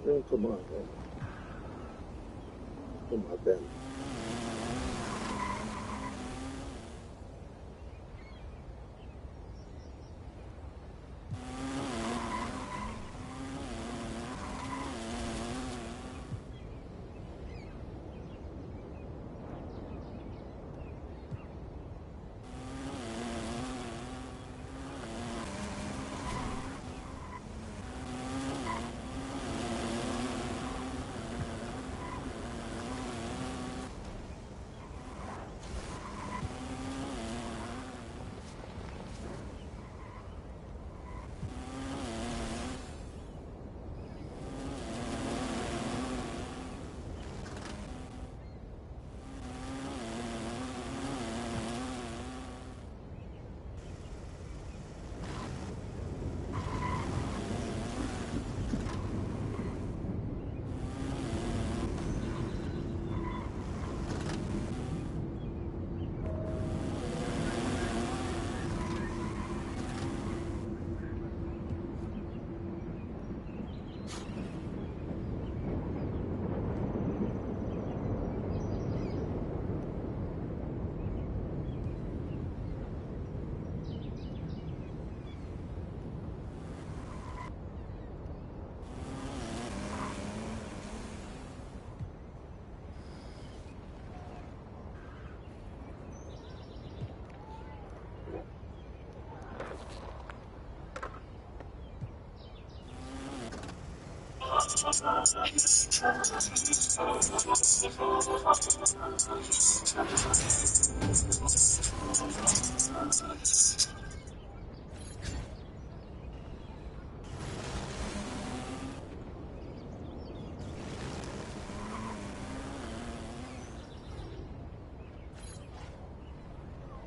Oh, come on, man. Come on, Ben.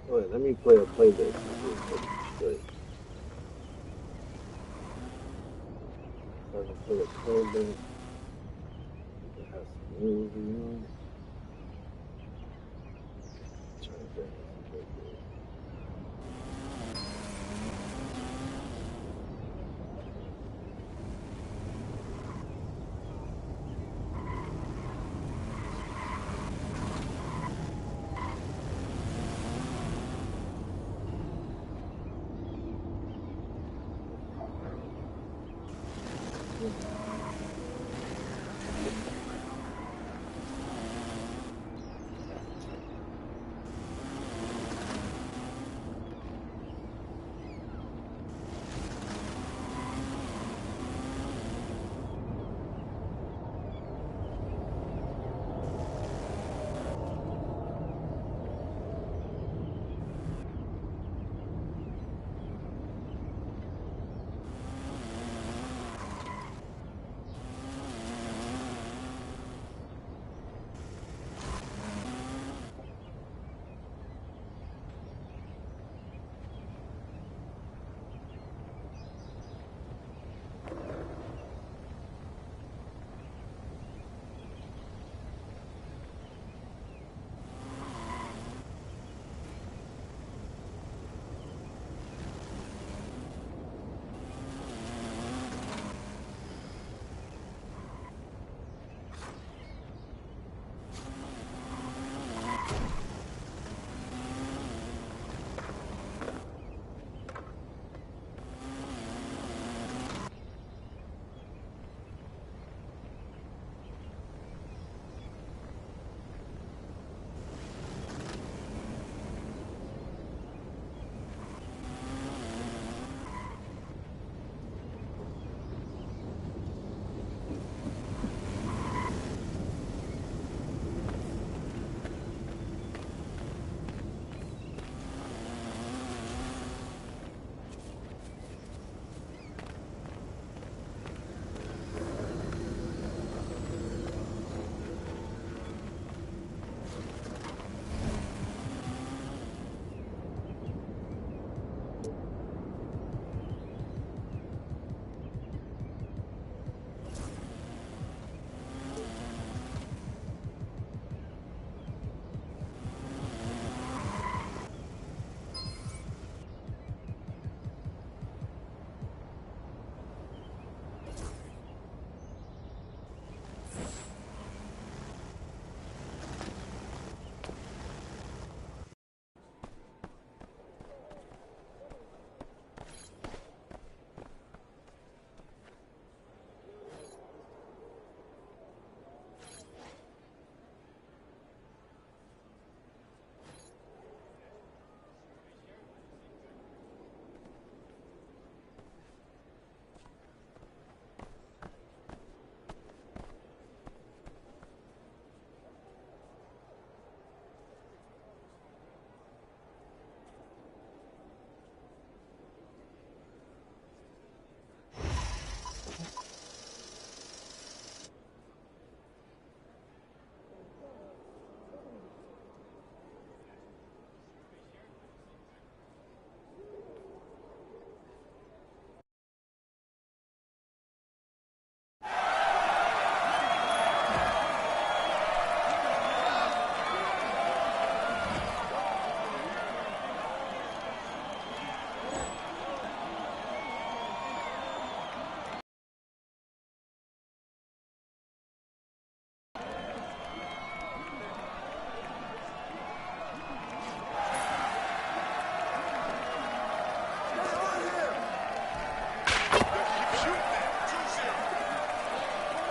Wait, let me play this. Straight. So I can play a play this. It has some music, you know. Try to bring it.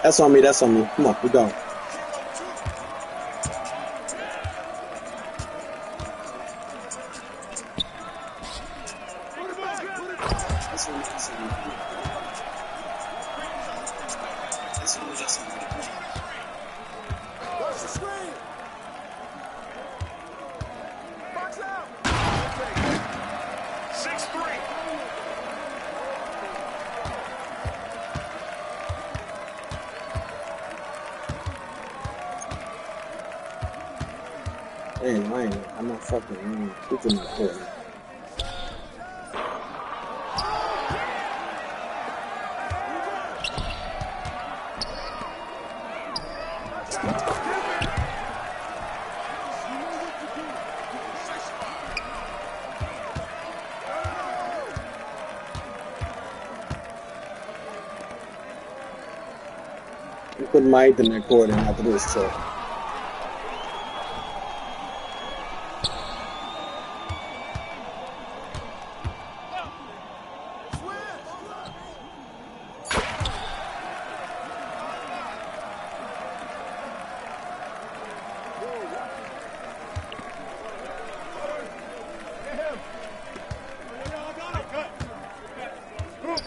That's on me. That's on me. Come on, we go. That's on me. That's on me. That's on me. That's on me. Watch the screen. Box out. 6-3. Damn, I'm not fucking. It's in my court. You put my in that court and after this, so.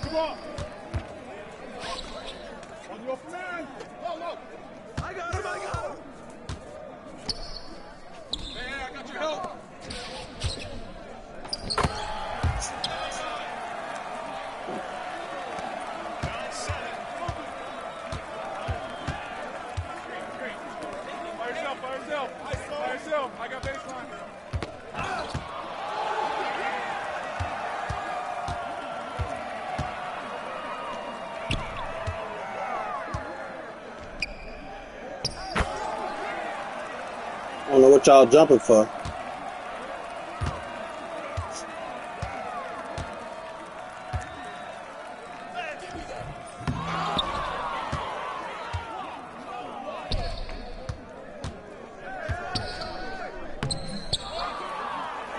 Come on. On your man. Look. I got him. Man, I got your help. Fire yourself. I got baseline. I don't know what y'all jumping for.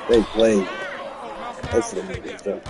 They played. That's the nigga stuff.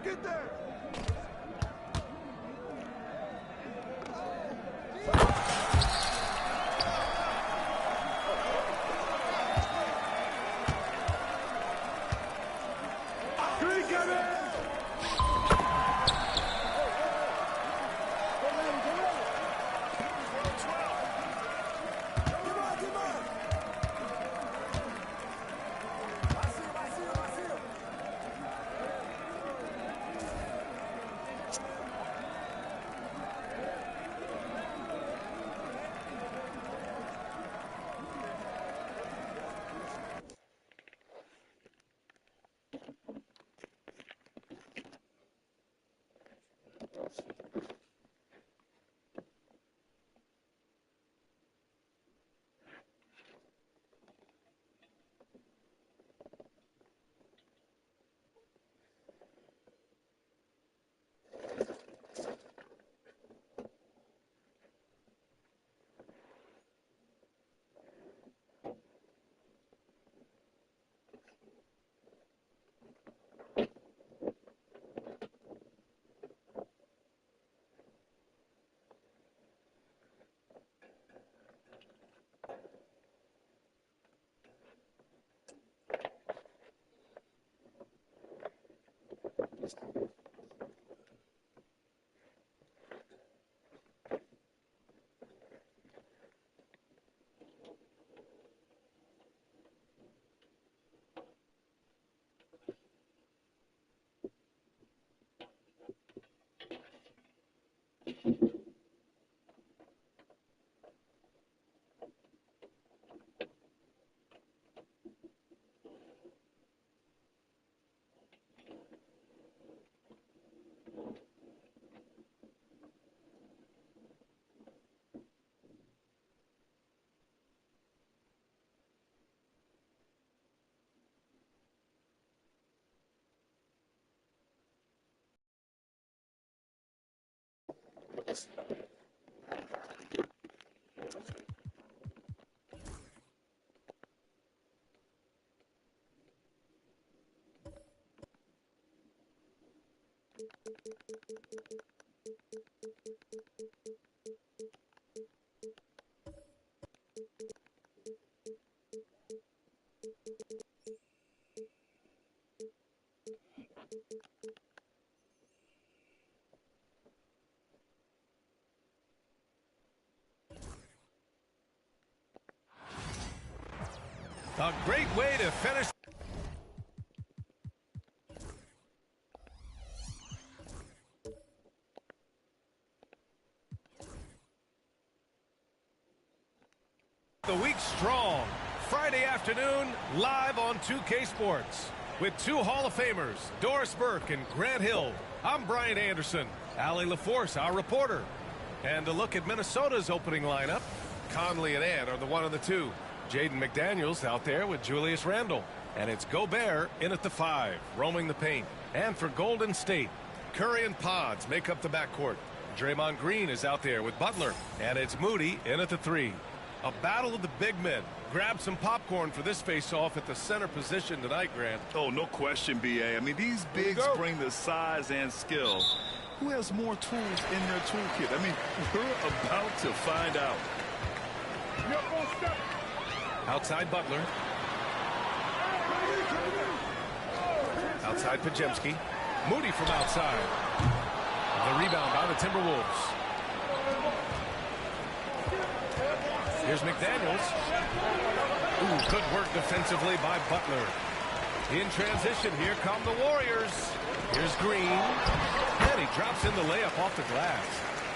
Get there. A great way to finish. The week strong. Friday afternoon, live on 2K Sports. With two Hall of Famers, Doris Burke and Grant Hill. I'm Brian Anderson. Allie LaForce, our reporter. And a look at Minnesota's opening lineup. Conley and Ann are the 1 and the 2. Jaden McDaniels out there with Julius Randle. And it's Gobert in at the 5, roaming the paint. And for Golden State, Curry and Pods make up the backcourt. Draymond Green is out there with Butler. And it's Moody in at the 3. A battle of the big men. Grab some popcorn for this face-off at the center position tonight, Grant. Oh, no question, B.A. I mean, these bigs bring the size and skill. Who has more tools in their toolkit? I mean, we're about to find out. Outside Butler. Outside Pajemski. Moody from outside. The rebound by the Timberwolves. Here's McDaniels. Ooh, good work defensively by Butler. In transition, here come the Warriors. Here's Green. And he drops in the layup off the glass.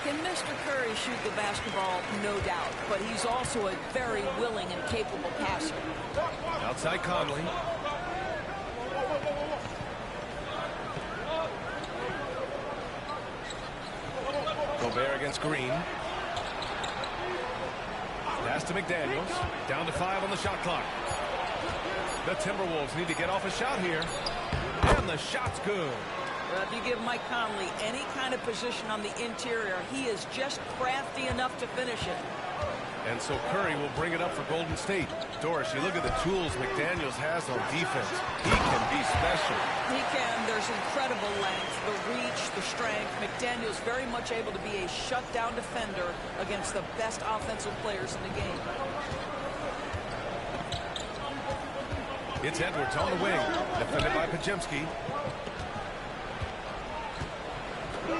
Can Mr. Curry shoot the basketball? No doubt. But he's also a very willing and capable passer. Outside Conley. Gobert against Green. Pass to McDaniels. Down to 5 on the shot clock. The Timberwolves need to get off a shot here. And the shot's good. If you give Mike Conley any kind of position on the interior, he is just crafty enough to finish it. And so Curry will bring it up for Golden State. Doris, you look at the tools McDaniels has on defense. He can be special. He can. There's incredible length, the reach, the strength. McDaniels very much able to be a shutdown defender against the best offensive players in the game. It's Edwards on the wing, defended by Pajemski.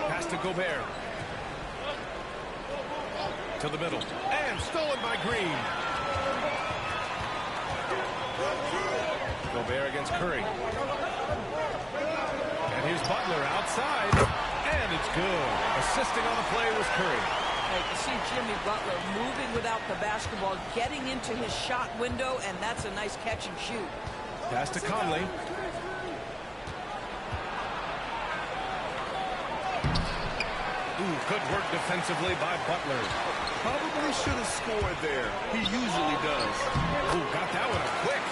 Pass to Gobert. To the middle. And stolen by Green. Gobert against Curry. And here's Butler outside. And it's good. Assisting on the play was Curry. Hey, you see Jimmy Butler moving without the basketball, getting into his shot window, and that's a nice catch and shoot. Pass to Conley. Ooh, good work defensively by Butler. Probably should have scored there. He usually does. Ooh, got that one up quick.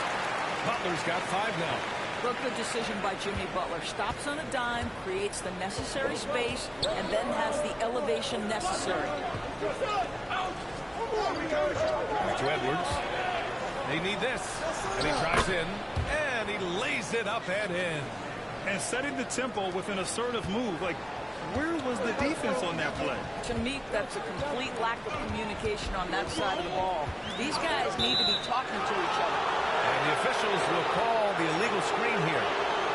Butler's got 5 now. Well, good decision by Jimmy Butler. Stops on a dime, creates the necessary space, and then has the elevation necessary. Back to Edwards. They need this. And he drives in, and he lays it up and in. And setting the tempo with an assertive move. Like, where was the defense on that play? To me, that's a complete lack of communication on that side of the ball. These guys need to be talking to each other. And the officials will call the illegal screen here.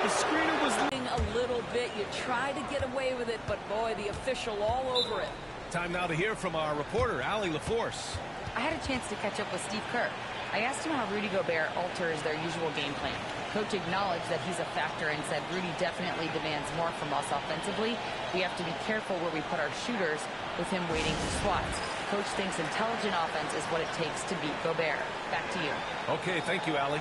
The screener was A little bit. You try to get away with it, but boy, the official all over it. Time now to hear from our reporter, Allie LaForce. I had a chance to catch up with Steve Kerr. I asked him how Rudy Gobert alters their usual game plan. Coach acknowledged that he's a factor and said Rudy definitely demands more from us offensively. We have to be careful where we put our shooters with him waiting to swat. Coach thinks intelligent offense is what it takes to beat Gobert. Back to you. Okay, thank you, Allie.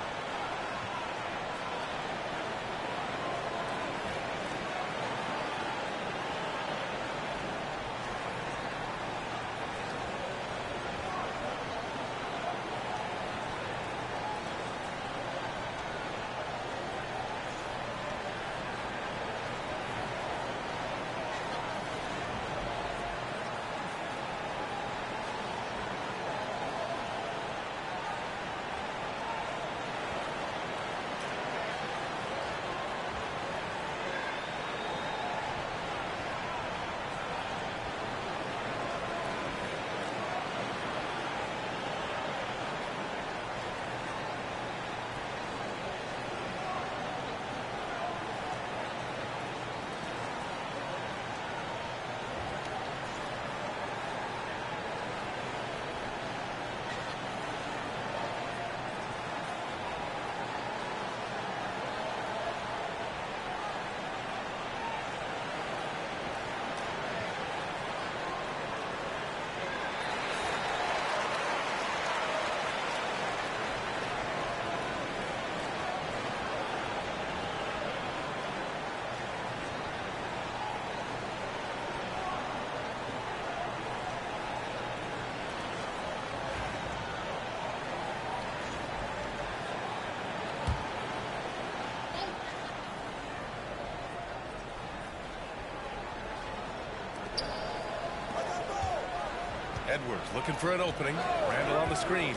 Edwards looking for an opening. Randall on the screen.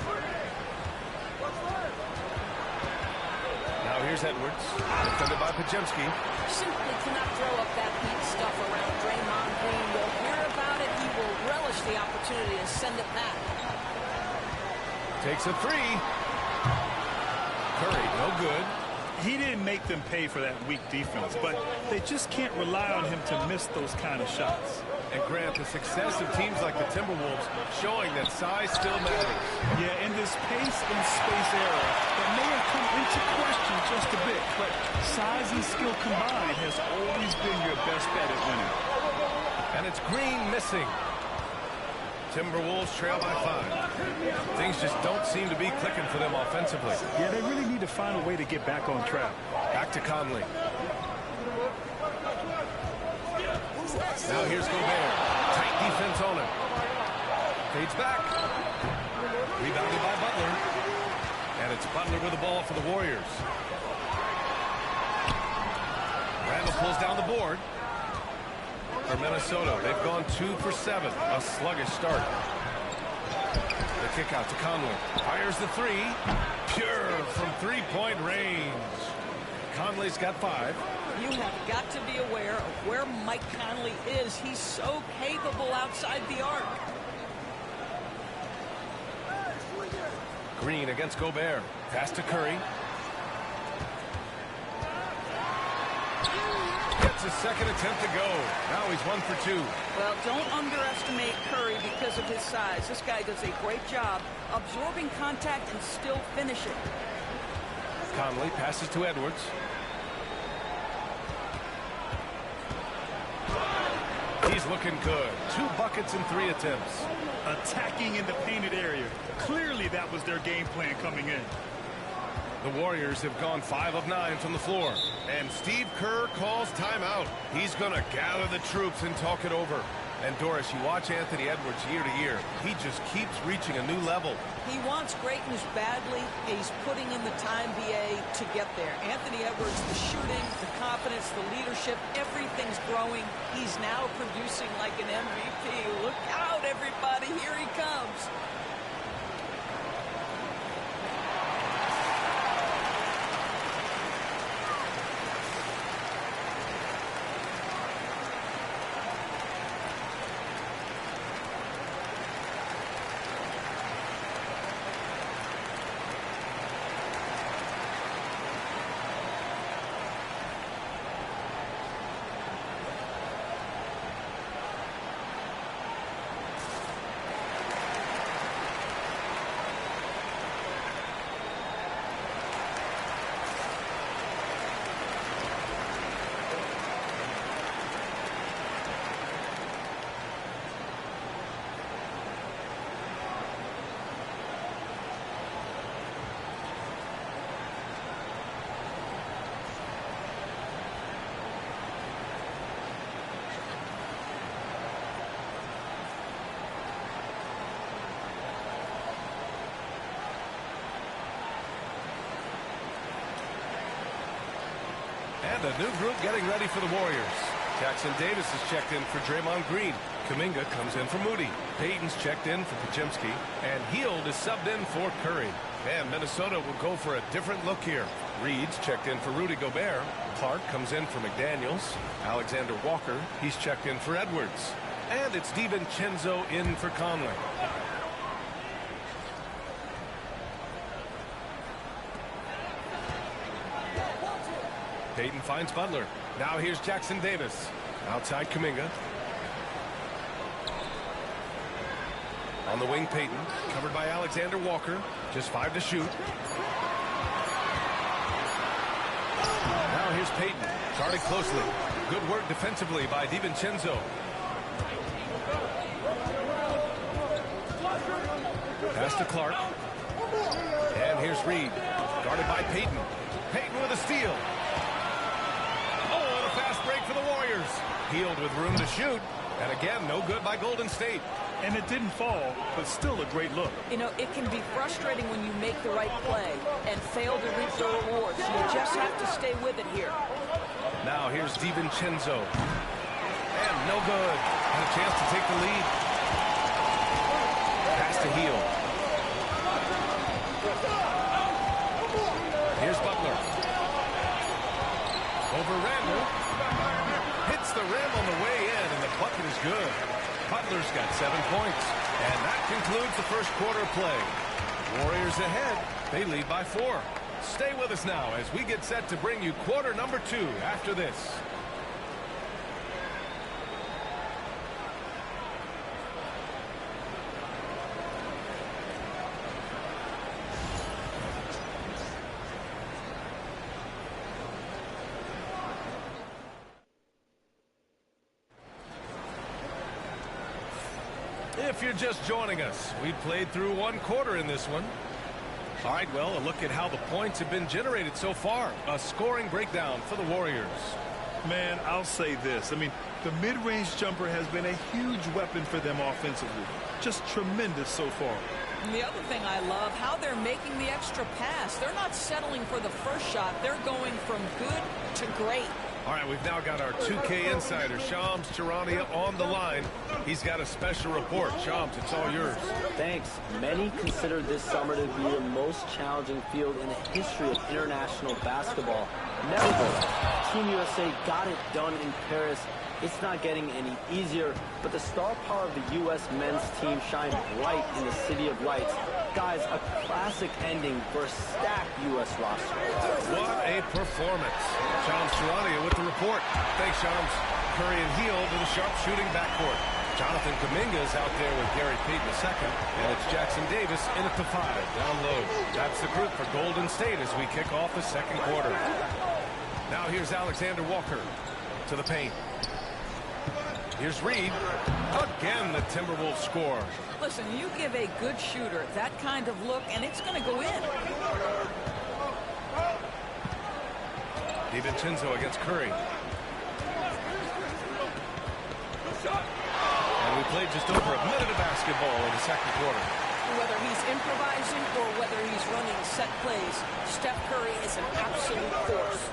Now here's Edwards, defended by Pajemski. Simply cannot throw up that heat stuff around Draymond Green. You'll hear about it. He will relish the opportunity to send it back. Takes a three. Curry, no good. He didn't make them pay for that weak defense, but they just can't rely on him to miss those kind of shots. And Grant, the success of teams like the Timberwolves showing that size still matters. Yeah, in this pace and space era, that may have come into question just a bit, but size and skill combined has always been your best bet at winning. And it's Green missing. Timberwolves trail by 5. Things just don't seem to be clicking for them offensively. Yeah, they really need to find a way to get back on track. Back to Conley. Now here's Gobert. Tight defense on him. Fades back. Rebounded by Butler. And it's Butler with the ball for the Warriors. Randall pulls down the board. For Minnesota, they've gone 2 for 7. A sluggish start. The kick out to Conley. Fires the three. Pure from three-point range. Conley's got 5. You have got to be aware of where Mike Conley is. He's so capable outside the arc. Green against Gobert. Pass to Curry. Gets his second attempt to go. Now he's 1 for 2. Well, don't underestimate Curry because of his size. This guy does a great job absorbing contact and still finishing. Conley passes to Edwards. He's looking good. 2 buckets in 3 attempts. Attacking in the painted area. Clearly that was their game plan coming in. The Warriors have gone 5 of 9 from the floor. And Steve Kerr calls timeout. He's going to gather the troops and talk it over. And Doris, you watch Anthony Edwards year to year. He just keeps reaching a new level. He wants greatness badly. He's putting in the time, BA, to get there. Anthony Edwards, the shooting, the confidence, the leadership, everything's growing. He's now producing like an MVP. Look out, everybody. Here he comes. And a new group getting ready for the Warriors. Jackson Davis is checked in for Draymond Green. Kuminga comes in for Moody. Payton's checked in for Pajemski. And Hield is subbed in for Curry. And Minnesota will go for a different look here. Reed's checked in for Rudy Gobert. Clark comes in for McDaniels. Alexander Walker, he's checked in for Edwards. And it's DiVincenzo in for Conley. Payton finds Butler. Now here's Jackson Davis. Outside Kuminga. On the wing, Payton. Covered by Alexander Walker. Just 5 to shoot. Now here's Payton. Guarded closely. Good work defensively by DiVincenzo. Pass to Clark. And here's Reed. Guarded by Payton. Payton with a steal. Oh, and a fast break for the Warriors. Hield with room to shoot. And again, no good by Golden State. And it didn't fall, but still a great look. You know, it can be frustrating when you make the right play and fail to reap the rewards. You just have to stay with it here. Now here's DiVincenzo. And no good. Had a chance to take the lead. to Hield. Here's Butler. Over Randall. Hits the rim on the way in, and the bucket is good. Butler's got 7 points. And that concludes the first quarter of play. Warriors ahead. They lead by 4. Stay with us now as we get set to bring you quarter number 2 after this. If you're just joining us, we played through 1 quarter in this one. All right, well, a look at how the points have been generated so far. A scoring breakdown for the Warriors. Man, I'll say this. I mean, the mid-range jumper has been a huge weapon for them offensively. Just tremendous so far. And the other thing I love, how they're making the extra pass. They're not settling for the first shot. They're going from good to great. All right, we've now got our 2K insider, Shams Charania, on the line. He's got a special report. Shams, it's all yours. Thanks. Many consider this summer to be the most challenging field in the history of international basketball. Nevertheless, Team USA got it done in Paris. It's not getting any easier, but the star power of the U.S. men's team shined bright in the City of Lights. Guys, a classic ending for a stacked U.S. roster. What a performance. Shams Charania with the report. Thanks, Shams. Curry and Hield in the sharp-shooting backcourt. Jonathan Kuminga is out there with Gary Payton II, and it's Jackson Davis in at the 5, down low. That's the group for Golden State as we kick off the second quarter. Now here's Alexander Walker to the paint. Here's Reed. Again, the Timberwolves score. Listen, you give a good shooter that kind of look, and it's going to go in. DiVincenzo against Curry. And we played just over a minute of basketball in the second quarter. Whether he's improvising or whether he's running set plays, Steph Curry is an absolute force.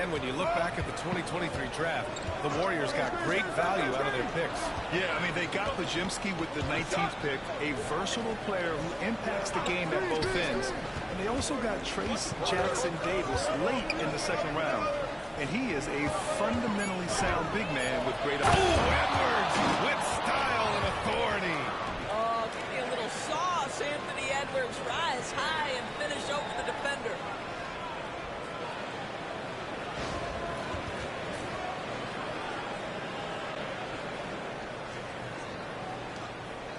And when you look back at the 2023 draft, the Warriors got great value out of their picks. Yeah, I mean, they got Pajimski with the 19th pick, a versatile player who impacts the game at both ends. And they also got Trace Jackson Davis late in the second round. And he is a fundamentally sound big man with great... Edwards with style and authority. Oh, give me a little sauce, Anthony Edwards. Rise high and finish over the defender.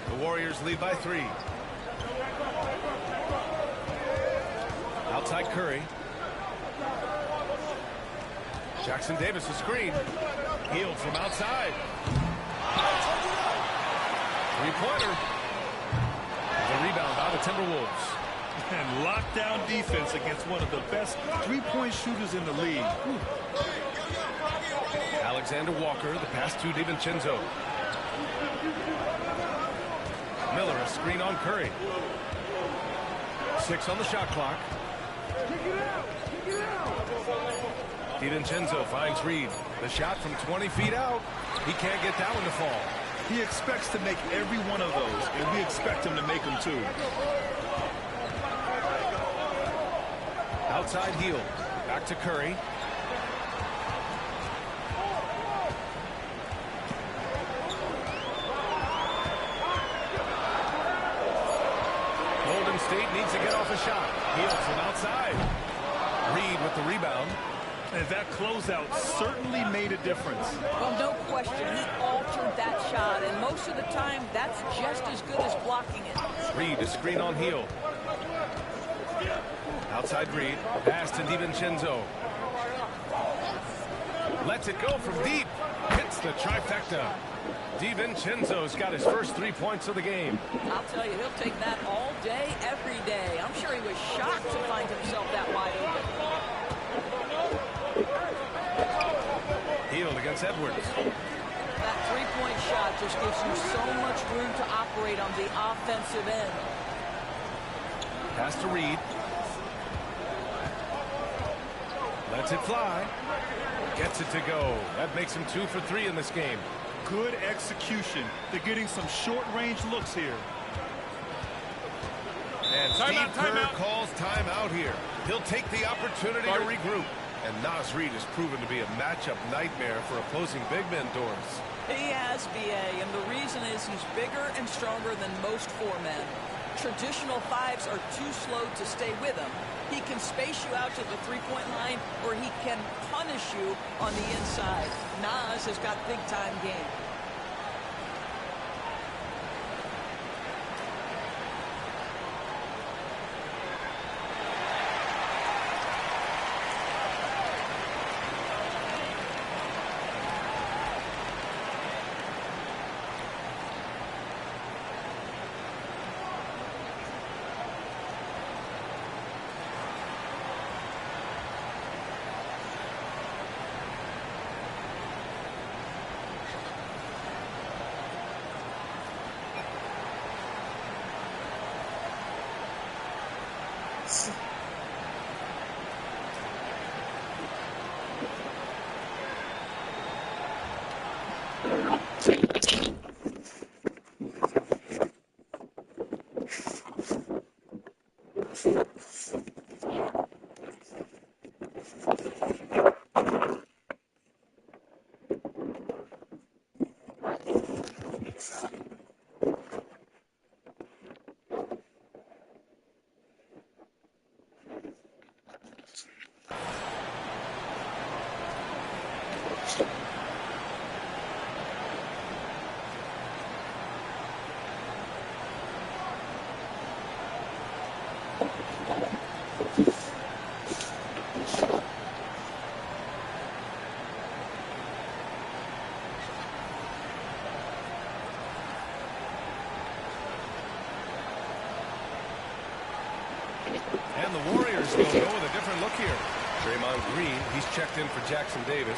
The Warriors lead by 3. Outside Curry. Jackson Davis, a screen. Hield from outside. Three-pointer. The rebound by the Timberwolves. And lockdown defense against one of the best three-point shooters in the league. Alexander Walker, the pass to DiVincenzo. Miller, a screen on Curry. 6 on the shot clock. DiVincenzo finds Reed. The shot from 20 feet out. He can't get that one to fall. He expects to make every one of those, and we expect him to make them too. Outside Hield. Back to Curry. Golden State needs to get off a shot. Hield from outside. Reed with the rebound. And that closeout certainly made a difference. Well, no question. He altered that shot, and most of the time, that's just as good as blocking it. Reed, a screen on Hield. Outside Reed. Pass to DiVincenzo. Lets it go from deep. Hits the trifecta. DiVincenzo's got his first 3 points of the game. I'll tell you, he'll take that all day, every day. I'm sure he was shocked to find himself that wide open. Hield against Edwards. That three-point shot just gives you so much room to operate on the offensive end. Pass to Reed. Lets it fly. Gets it to go. That makes him 2 for 3 in this game. Good execution. They're getting some short-range looks here. Steve Kerr calls timeout here. He'll take the opportunity to regroup. And Naz Reid has proven to be a matchup nightmare for opposing big men, Doris. He has, B.A., and the reason is he's bigger and stronger than most four-men. Traditional fives are too slow to stay with him. He can space you out to the three-point line, or he can punish you on the inside. Naz has got big-time game. And the Warriors will go with a different look here. Draymond Green, he's checked in for Jackson Davis.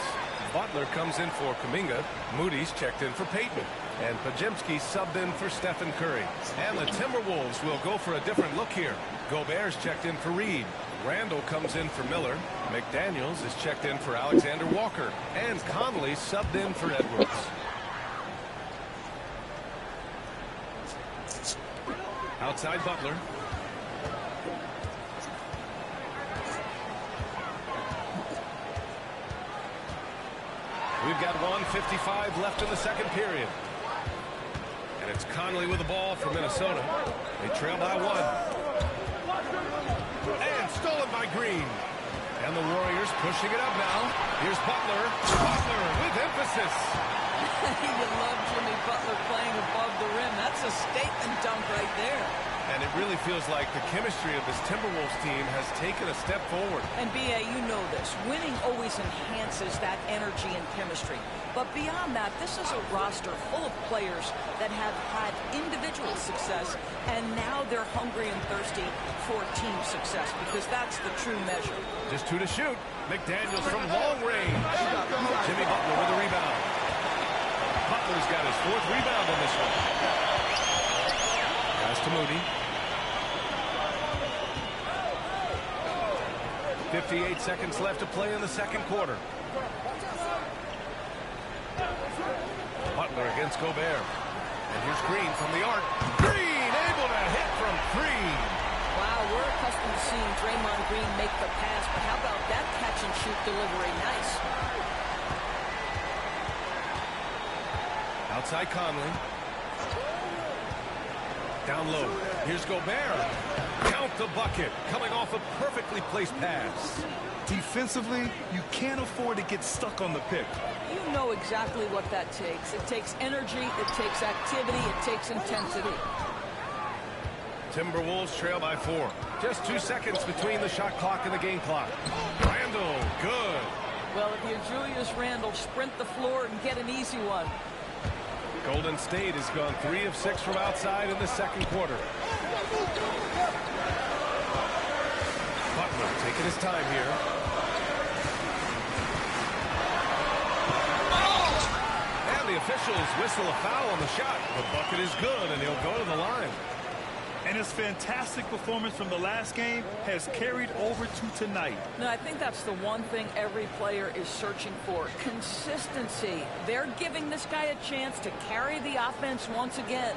Butler comes in for Kuminga. Moody's checked in for Payton. And Pajemski subbed in for Stephen Curry. And the Timberwolves will go for a different look here. Gobert's checked in for Reed. Randall comes in for Miller. McDaniels is checked in for Alexander Walker. And Conley subbed in for Edwards. Outside Butler. We've got 1:55 left in the second period. And it's Conley with the ball for Minnesota. They trail by one. And stolen by Green. And the Warriors pushing it up now. Here's Butler. Butler with emphasis. You love Jimmy Butler playing above the rim. That's a statement dunk right there. And it really feels like the chemistry of this Timberwolves team has taken a step forward. And, B.A., you know this. Winning always enhances that energy and chemistry. But beyond that, this is a roster full of players that have had individual success, and now they're hungry and thirsty for team success, because that's the true measure. Just two to shoot. McDaniels from long range. Jimmy Butler with a rebound. Butler's got his fourth rebound on this one. Pass to Moody. 58 seconds left to play in the second quarter. Butler against Gobert. And here's Green from the arc. Green able to hit from three. Wow, we're accustomed to seeing Draymond Green make the pass, but how about that catch and shoot delivery? Nice. Outside Conley. Down low. Here's Gobert. Count the bucket. Coming off a perfectly placed pass. Defensively, you can't afford to get stuck on the pick. You know exactly what that takes. It takes energy, it takes activity, it takes intensity. Timberwolves trail by 4. Just 2 seconds between the shot clock and the game clock. Randall, good. Well, if you're Julius Randle, sprint the floor and get an easy one. Golden State has gone 3 of 6 from outside in the second quarter. Butler taking his time here. And the officials whistle a foul on the shot. The bucket is good, and he'll go to the line. And his fantastic performance from the last game has carried over to tonight. No, I think that's the one thing every player is searching for. Consistency. They're giving this guy a chance to carry the offense once again.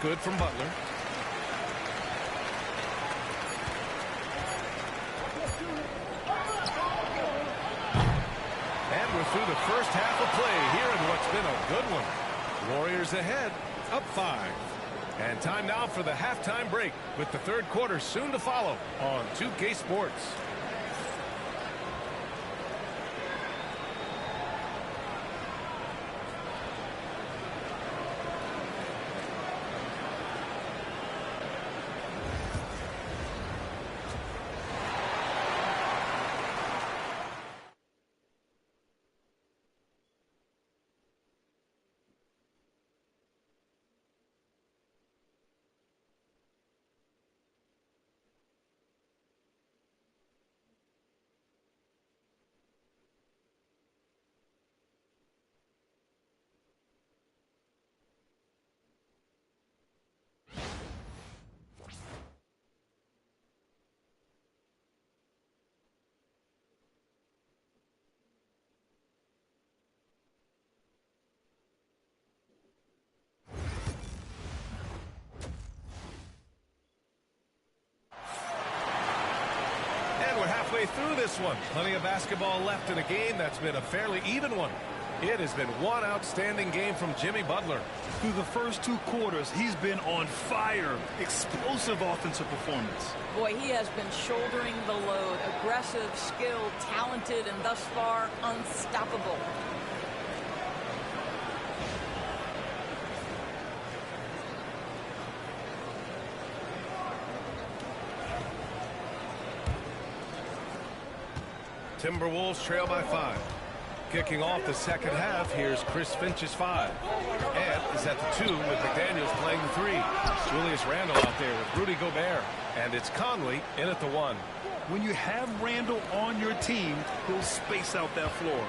good from Butler. And we're through the first half of play here in what's been a good one. Warriors ahead, up 5. And time now for the halftime break, with the third quarter soon to follow on 2K Sports. Through this one. Plenty of basketball left in a game that's been a fairly even one. It has been one outstanding game from Jimmy Butler. Through the first 2 quarters, he's been on fire. Explosive offensive performance. Boy, he has been shouldering the load. Aggressive, skilled, talented, and thus far unstoppable. Timberwolves trail by 5. Kicking off the second half, here's Chris Finch's 5. Ant is at the 2 with McDaniels playing the 3. Julius Randle out there with Rudy Gobert. And it's Conley in at the 1. When you have Randle on your team, he'll space out that floor.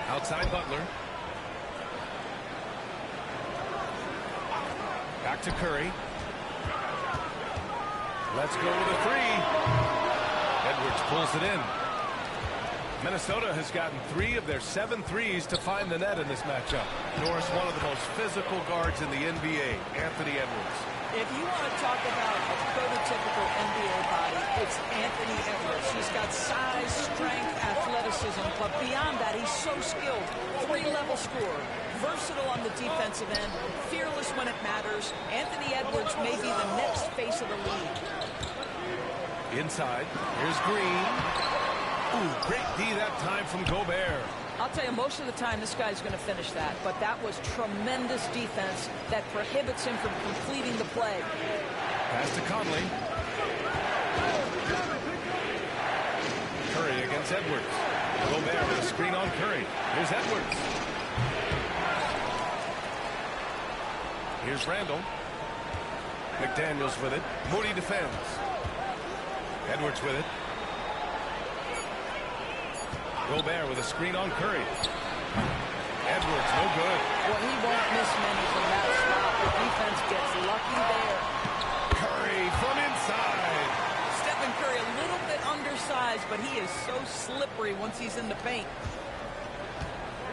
Outside Butler. Back to Curry. Let's go with a 3. Edwards pulls it in. Minnesota has gotten 3 of their 7 threes to find the net in this matchup. Norris, one of the most physical guards in the NBA, Anthony Edwards. If you want to talk about a prototypical NBA body, it's Anthony Edwards. He's got size, strength, athleticism, but beyond that, he's so skilled. 3-level scorer, versatile on the defensive end, fearless when it matters. Anthony Edwards may be the next face of the league. Inside, here's Green. Ooh, great D that time from Gobert. I'll tell you, most of the time this guy's going to finish that, but that was tremendous defense that prohibits him from completing the play. Pass to Conley. Curry against Edwards. Gobert with a screen on Curry. Here's Edwards. Here's Randle. McDaniels with it. Moody defends. Edwards with it. Gobert with a screen on Curry. Edwards, no good. Well, he won't miss many from that spot. The defense gets lucky there. Curry from inside. Stephen Curry a little bit undersized, but he is so slippery once he's in the paint.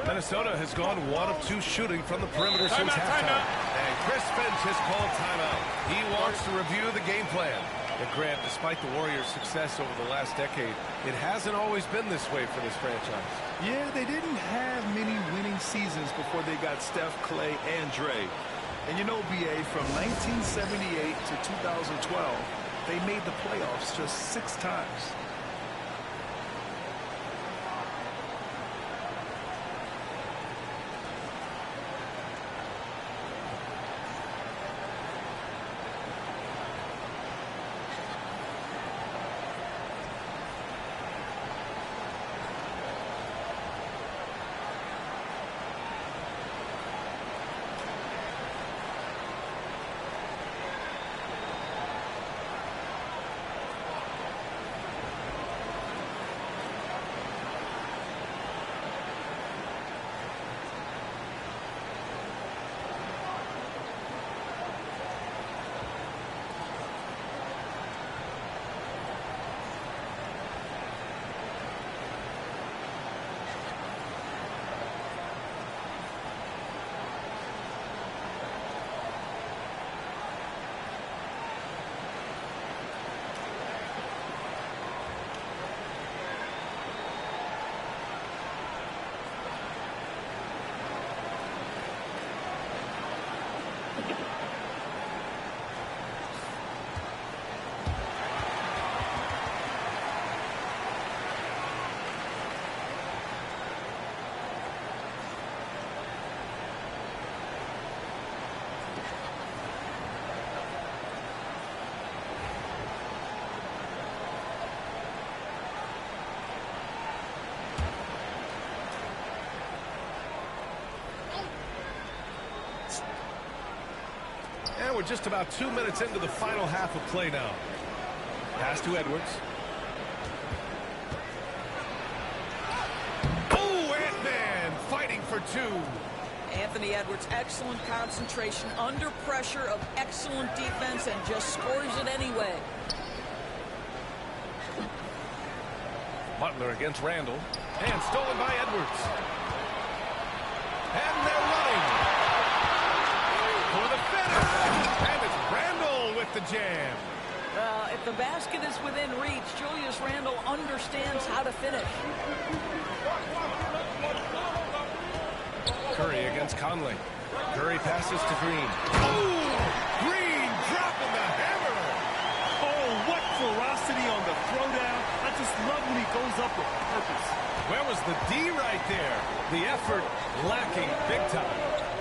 Minnesota has gone 1 of 2 shooting from the perimeter since halftime. And Chris Finch has called timeout. He wants to review the game plan. But Grant, despite the Warriors' success over the last decade, it hasn't always been this way for this franchise. Yeah, they didn't have many winning seasons before they got Steph, Clay, and Dre. And you know, BA, from 1978 to 2012, they made the playoffs just 6 times. we're just about 2 minutes into the final half of play now. Pass to Edwards. Oh, Ant-Man fighting for two. Anthony Edwards, excellent concentration under pressure of excellent defense and just scores it anyway. Butler against Randall. And stolen by Edwards. And they're running for the finish. And it's Randall with the jam. If the basket is within reach, Julius Randle understands how to finish. Curry against Conley. Curry passes to Green. Oh! Green dropping the hammer. Oh, what ferocity on the throwdown. I just love when he goes up with purpose. Where was the D right there? The effort lacking big time.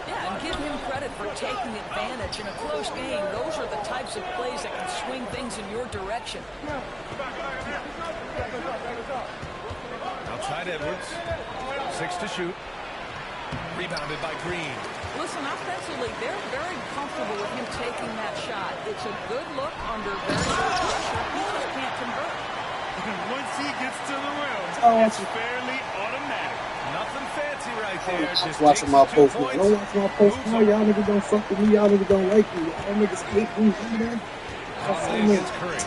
Yeah, and give him credit for taking advantage. In a close game, those are the types of plays that can swing things in your direction. Outside Edwards. 6 to shoot. Rebounded by Green. Listen, offensively, they're very comfortable with him taking that shot. It's a good look under very good pressure. He just can't convert. Once he gets to the rim, it's fairly automatic. Nothing fancy right there. Just watching my post. points. Don't watch my post. No, y'all niggas don't fuck with me. Y'all niggas don't like me. Y'all niggas hate me. Conley against Curry.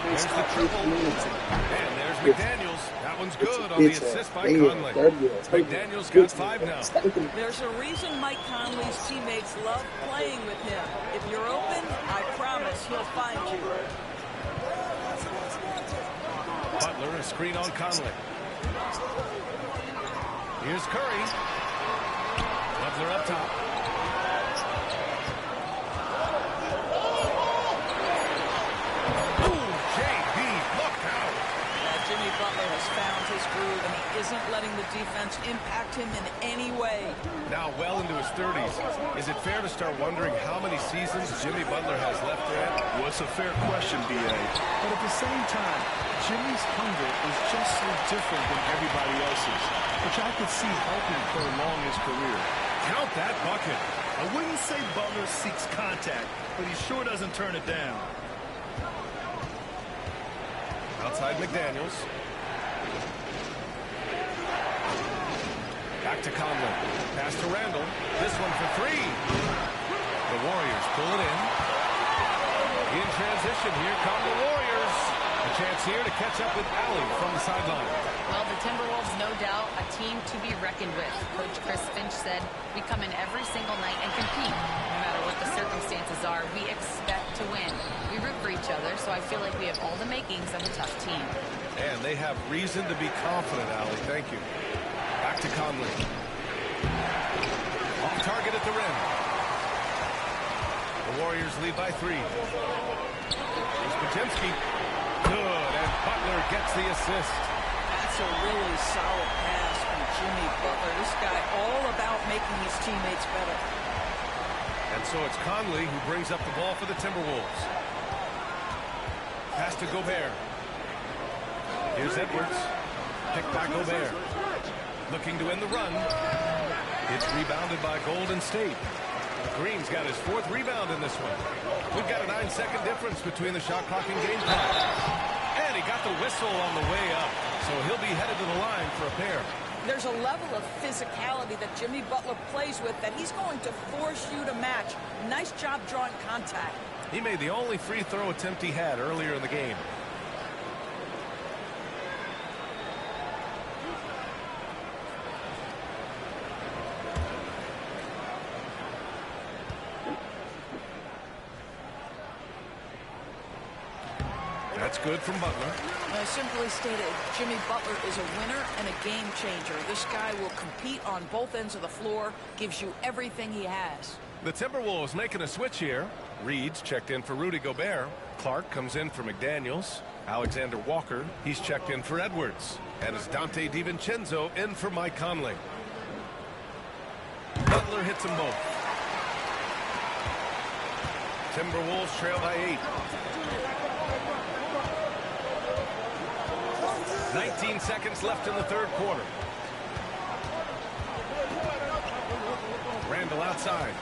There's the triple. And there's McDaniels. That one's good on the assist by Conley. McDaniels got 5 now. There's a reason Mike Conley's teammates love playing with him. If you're open, I promise he'll find you. Butler, a screen on Conley. Here's Curry. Butler up top. Ooh, JB, look out. Jimmy Butler has found his groove, and he isn't letting the defense impact him in any way. Now well into his 30s. Is it fair to start wondering how many seasons Jimmy Butler has left there? Well, it's a fair question, B.A. But at the same time, Jimmy's hunger is just so different than everybody else's, which I could see helping prolong his career. Count that bucket. I wouldn't say Butler seeks contact, but he sure doesn't turn it down. Outside McDaniels. Back to Conley. Pass to Randall. This one for 3. The Warriors pull it in. In transition, here come the Warriors. A chance here to catch up with Allie from the sideline. Well, the Timberwolves, no doubt, a team to be reckoned with. Coach Chris Finch said, we come in every single night and compete. No matter what the circumstances are, we expect to win. We root for each other, so I feel like we have all the makings of a tough team. And they have reason to be confident, Allie. Thank you. Back to Conley. Off target at the rim. The Warriors lead by 3. Here's Podziemski. Good, and Butler gets the assist. That's a really solid pass from Jimmy Butler. This guy all about making his teammates better. And so it's Conley who brings up the ball for the Timberwolves. Pass to Gobert. Here's Edwards. Picked by Gobert. Looking to end the run. It's rebounded by Golden State. Green's got his 4th rebound in this one. We've got a 9-second difference between the shot clock and game clock. And he got the whistle on the way up. So he'll be headed to the line for a pair. There's a level of physicality that Jimmy Butler plays with that he's going to force you to match. Nice job drawing contact. He made the only free throw attempt he had earlier in the game. That's good from Butler. Simply stated, Jimmy Butler is a winner and a game changer. This guy will compete on both ends of the floor, gives you everything he has. The Timberwolves making a switch here. Reed's checked in for Rudy Gobert. Clark comes in for McDaniels. Alexander Walker, he's checked in for Edwards. And it's Dante DiVincenzo in for Mike Conley. Butler hits them both. Timberwolves trail by 8. 19 seconds left in the 3rd quarter. Randall outside.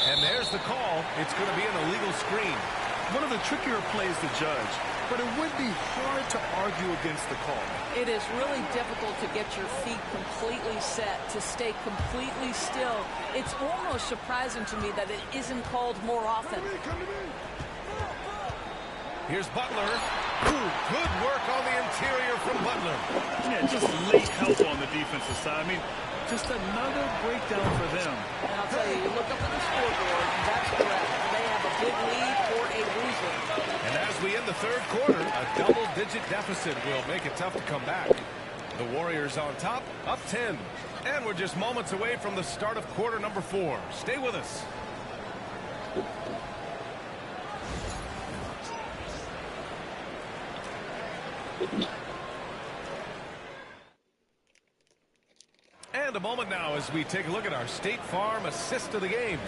And there's the call. It's going to be an illegal screen. One of the trickier plays to judge, but it would be hard to argue against the call. It is really difficult to get your feet completely set, to stay completely still. It's almost surprising to me that it isn't called more often. Here's Butler. Ooh, good work on the interior from Butler. Yeah, just late help on the defensive side. I mean, just another breakdown for them. And I'll tell you, you look up at the scoreboard, and that's correct. They have a big lead for a reason. And as we end the third quarter, a double-digit deficit will make it tough to come back. The Warriors on top, up 10. And we're just moments away from the start of quarter number 4. Stay with us. And a moment now as we take a look at our State Farm assist of the game.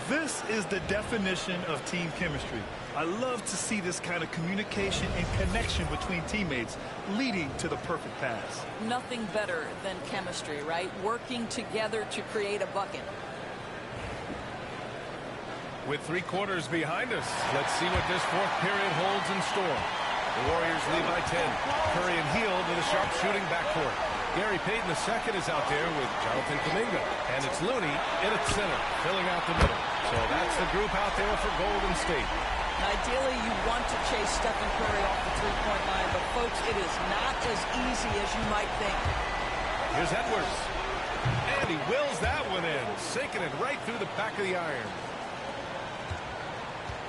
This is the definition of team chemistry. I love to see this kind of communication and connection between teammates leading to the perfect pass. Nothing better than chemistry, right? Working together to create a bucket. With 3 quarters behind us, let's see what this fourth period holds in store. The Warriors lead by 10. Curry and Hield with a sharp shooting backcourt. Gary Payton II is out there with Jonathan Kuminga. And it's Looney in at center, filling out the middle. So that's the group out there for Golden State. Ideally, you want to chase Stephen Curry off the three-point line, but folks, it is not as easy as you might think. Here's Edwards. And he wills that one in, sinking it right through the back of the iron.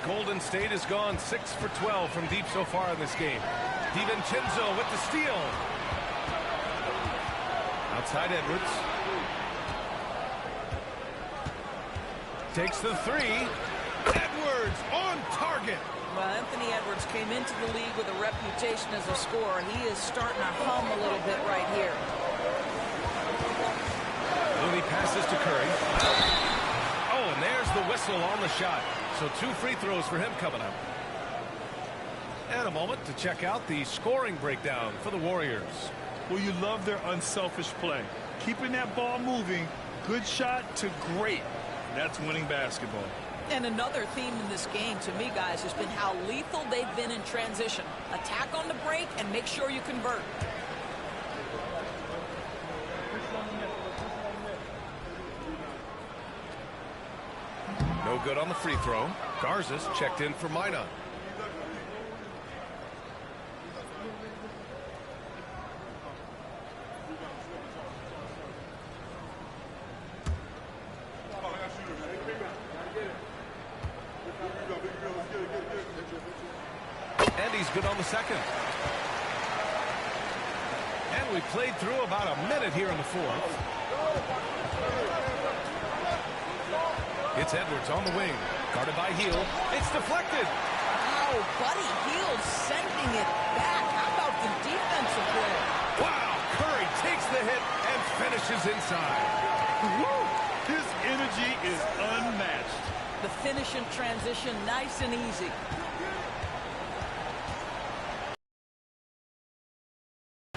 Golden State has gone 6 for 12 from deep so far in this game. DiVincenzo with the steal. Outside Edwards. Takes the 3. Edwards on target. Well, Anthony Edwards came into the league with a reputation as a scorer. He is starting to hum a little bit right here. Looney passes to Curry. Oh, and there's the whistle on the shot. So 2 free throws for him coming up. And a moment to check out the scoring breakdown for the Warriors. Well, you love their unselfish play. Keeping that ball moving, good shot to great. That's winning basketball. And another theme in this game, to me, guys, has been how lethal they've been in transition. Attack on the break and make sure you convert. No good on the free throw. Garza's checked in for Mina. And he's good on the second. And we played through about a minute here in the fourth. It's Edwards on the wing. Guarded by Hield. It's deflected. Wow, Buddy Hield sending it back. How about the defensive play? Wow, Curry takes the hit and finishes inside. Woo! His energy is unmatched. The finish in transition, nice and easy.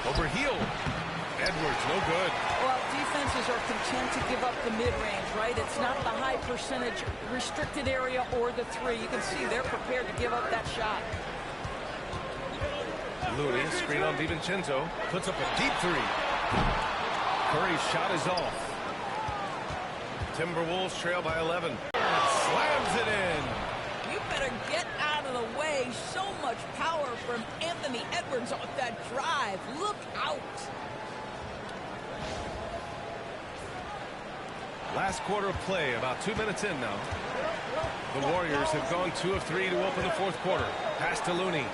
Over Hield. Edwards, no good. Well, defenses are content to give up the mid-range, right? It's not the high percentage restricted area or the 3. You can see they're prepared to give up that shot. Looney, screen on DiVincenzo, puts up a deep 3. Curry's shot is off. Timberwolves trail by 11. Slams it in. You better get out of the way. So much power from Anthony Edwards on that drive. Look out. Last quarter of play, about 2 minutes in now. The Warriors have gone 2 of 3 to open the fourth quarter. Pass to Looney.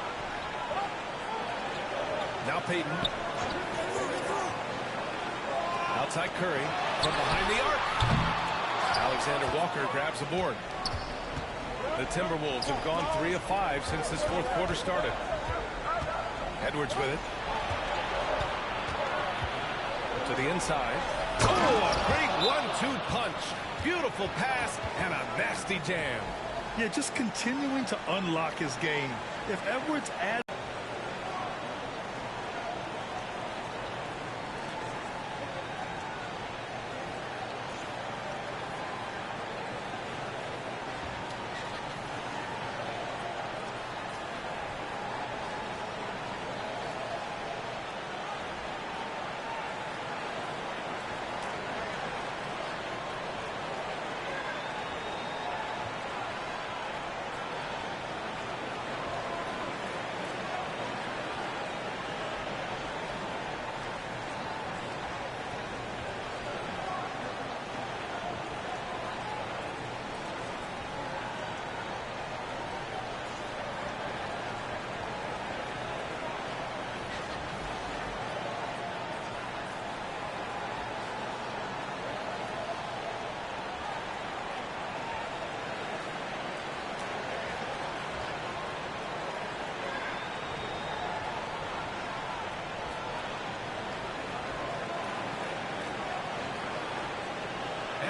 Now Payton. Outside Curry. From behind the arc. Alexander Walker grabs the board. The Timberwolves have gone 3 of 5 since this fourth quarter started. Edwards with it. To the inside. Oh, a great 1-2 punch. Beautiful pass and a nasty jam. Yeah, just continuing to unlock his game. If Edwards adds...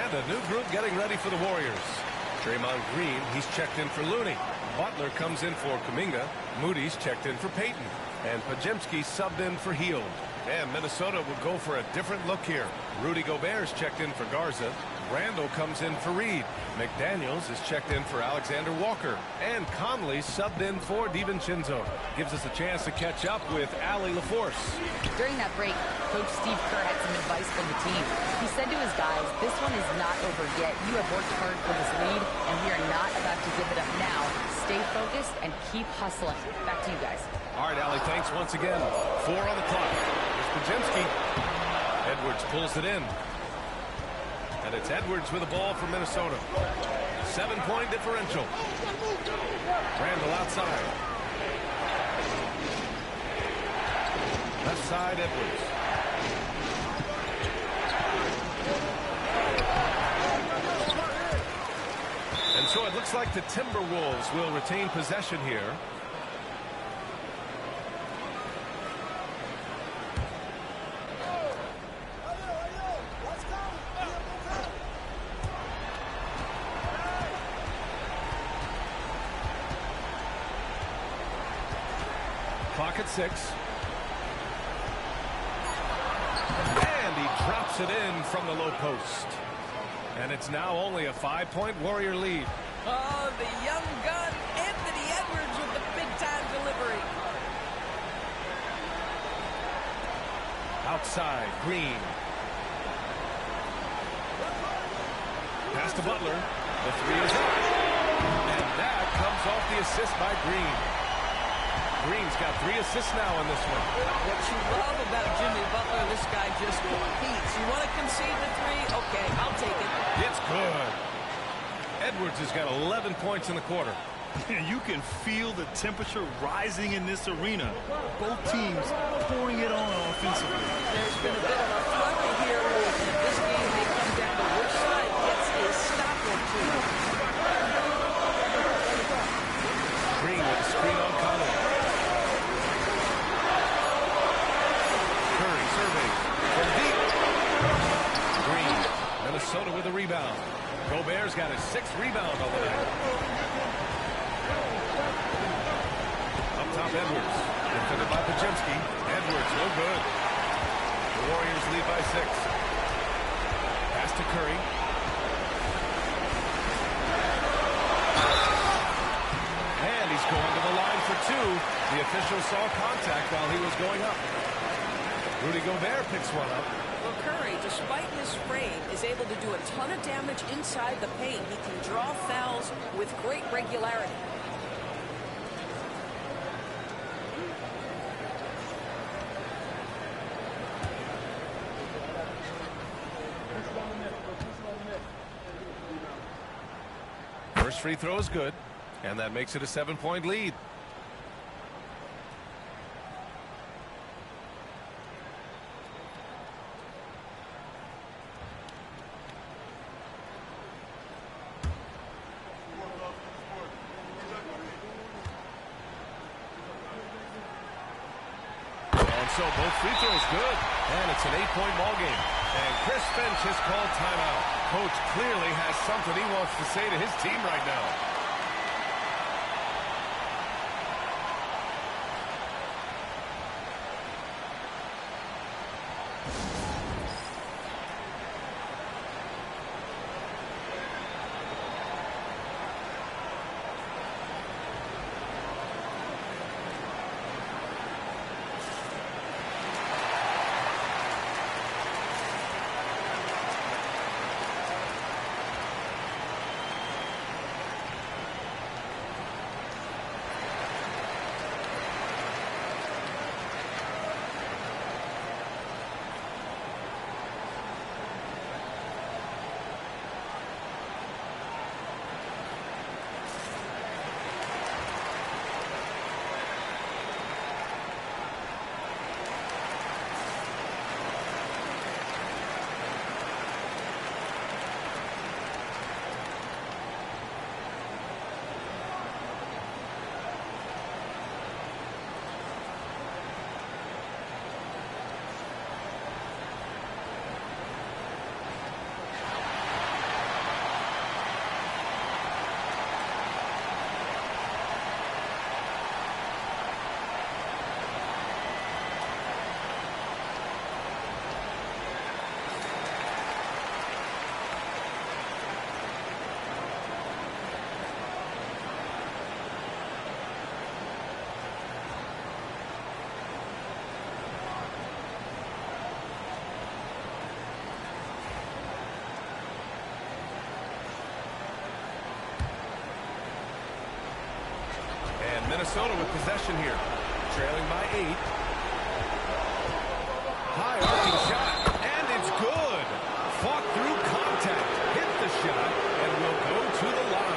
And a new group getting ready for the Warriors. Draymond Green, he's checked in for Looney. Butler comes in for Kuminga. Moody's checked in for Payton. And Podziemski subbed in for Hield. And Minnesota will go for a different look here. Rudy Gobert's checked in for Garza. Randall comes in for Reed. McDaniels is checked in for Alexander Walker. And Conley subbed in for DiVincenzo. Gives us a chance to catch up with Allie LaForce. During that break, Coach Steve Kerr had some advice for the team. He said to his guys, this one is not over yet. You have worked hard for this lead, and we are not about to give it up now. Stay focused and keep hustling. Back to you guys. All right, Allie, thanks once again. 4 on the clock. Here's Podziemski. Edwards pulls it in. And it's Edwards with the ball for Minnesota. 7-point differential. Randall outside. Left side, Edwards. And so it looks like the Timberwolves will retain possession here. Clock at 6. And he drops it in from the low post. And it's now only a 5-point Warrior lead. Oh, the young gun, Anthony Edwards with the big-time delivery. Outside, Green. Pass to Butler. The 3 is up. And that comes off the assist by Green. Green's got 3 assists now in this one. What you love about Jimmy Butler, this guy just competes. You want to concede the 3? Okay, I'll take it. It's good. Edwards has got 11 points in the quarter. You can feel the temperature rising in this arena. Both teams pouring it on offensively. There's been a bit of a flurry here. This game may come down to which side gets a stop or 2. Green with a screen on Conley. Curry surveying from deep. Green. Minnesota with a rebound. Gobert's got his 6th rebound on the night. Up top, Edwards. Defended by Podziemski. Edwards, no good. The Warriors lead by 6. Pass to Curry. And he's going to the line for 2. The official saw contact while he was going up. Rudy Gobert picks one up. Well, Curry, despite his frame, is able to do a ton of damage inside the paint. He can draw fouls with great regularity. First free throw is good, and that makes it a 7-point lead. So both free throws good, and it's an 8-point ball game. And Chris Finch has called timeout. Coach clearly has something he wants to say to his team right now. Minnesota with possession here. Trailing by 8. High arcing shot, and it's good. Fought through contact, hit the shot, and will go to the line.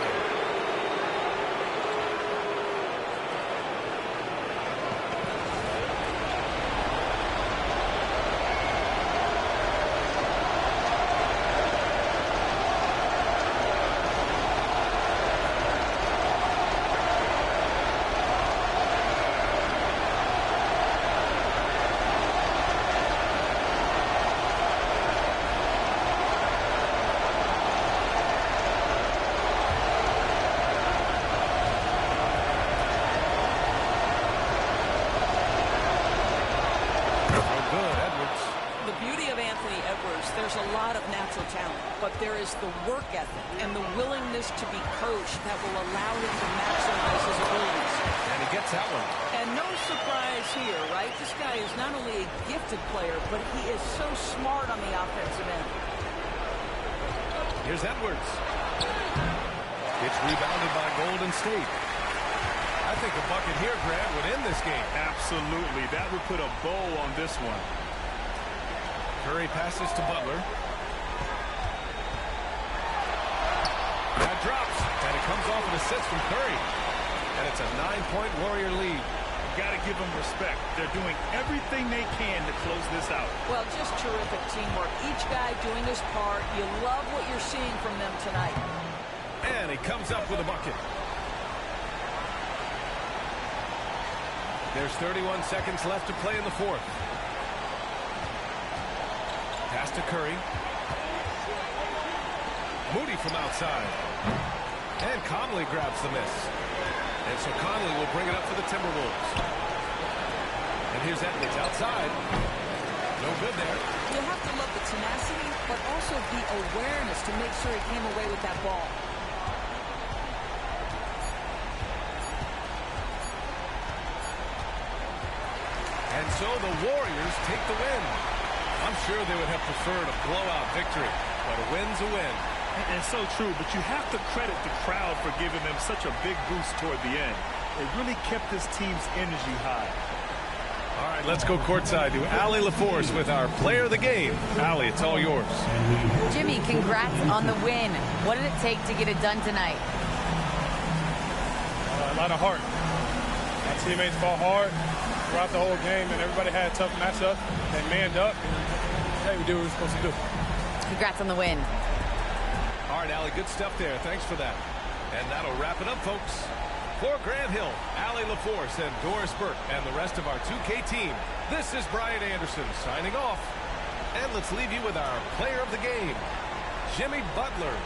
There's a lot of natural talent, but there is the work ethic and the willingness to be coached that will allow him to maximize his abilities. And he gets that one. And no surprise here, right? This guy is not only a gifted player, but he is so smart on the offensive end. Here's Edwards. It's rebounded by Golden State. I think a bucket here, Grant, would end this game. Absolutely. That would put a bow on this one. Curry passes to Butler. That drops, and it comes off an assist from Curry. And it's a 9-point Warrior lead. You got to give them respect. They're doing everything they can to close this out. Well, just terrific teamwork. Each guy doing his part. You love what you're seeing from them tonight. And he comes up with a bucket. There's 31 seconds left to play in the fourth. Pass to Curry. Moody from outside. And Conley grabs the miss. And so Conley will bring it up for the Timberwolves. And here's Edwards outside. No good there. You have to love the tenacity, but also the awareness to make sure he came away with that ball. And so the Warriors take the win. I'm sure they would have preferred a blowout victory, but a win's a win. And so true, but you have to credit the crowd for giving them such a big boost toward the end. It really kept this team's energy high. All right, let's go courtside to Allie LaForce with our player of the game. Allie, it's all yours. Jimmy, congrats on the win. What did it take to get it done tonight? A lot of heart. My teammates fought hard throughout the whole game, and everybody had a tough matchup. They manned up, and hey, we did what we were supposed to do. Congrats on the win. All right, Allie, good stuff there. Thanks for that. And that'll wrap it up, folks. For Grant Hill, Allie LaForce, and Doris Burke, and the rest of our 2K team, this is Brian Anderson signing off. And let's leave you with our player of the game, Jimmy Butler.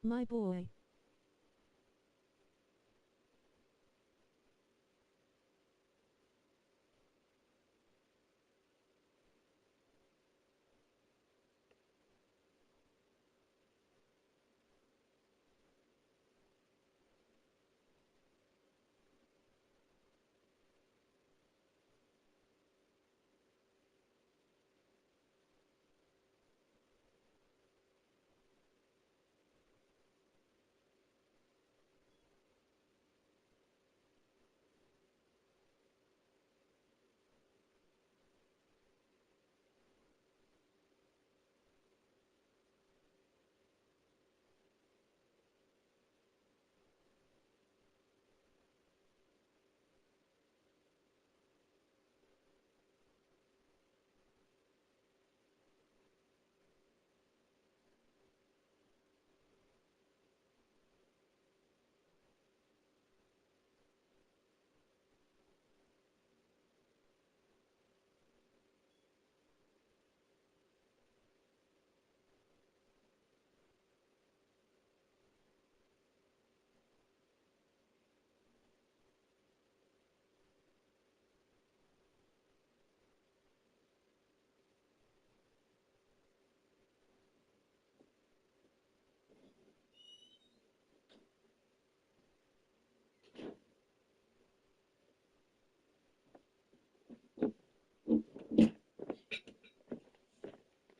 My boy.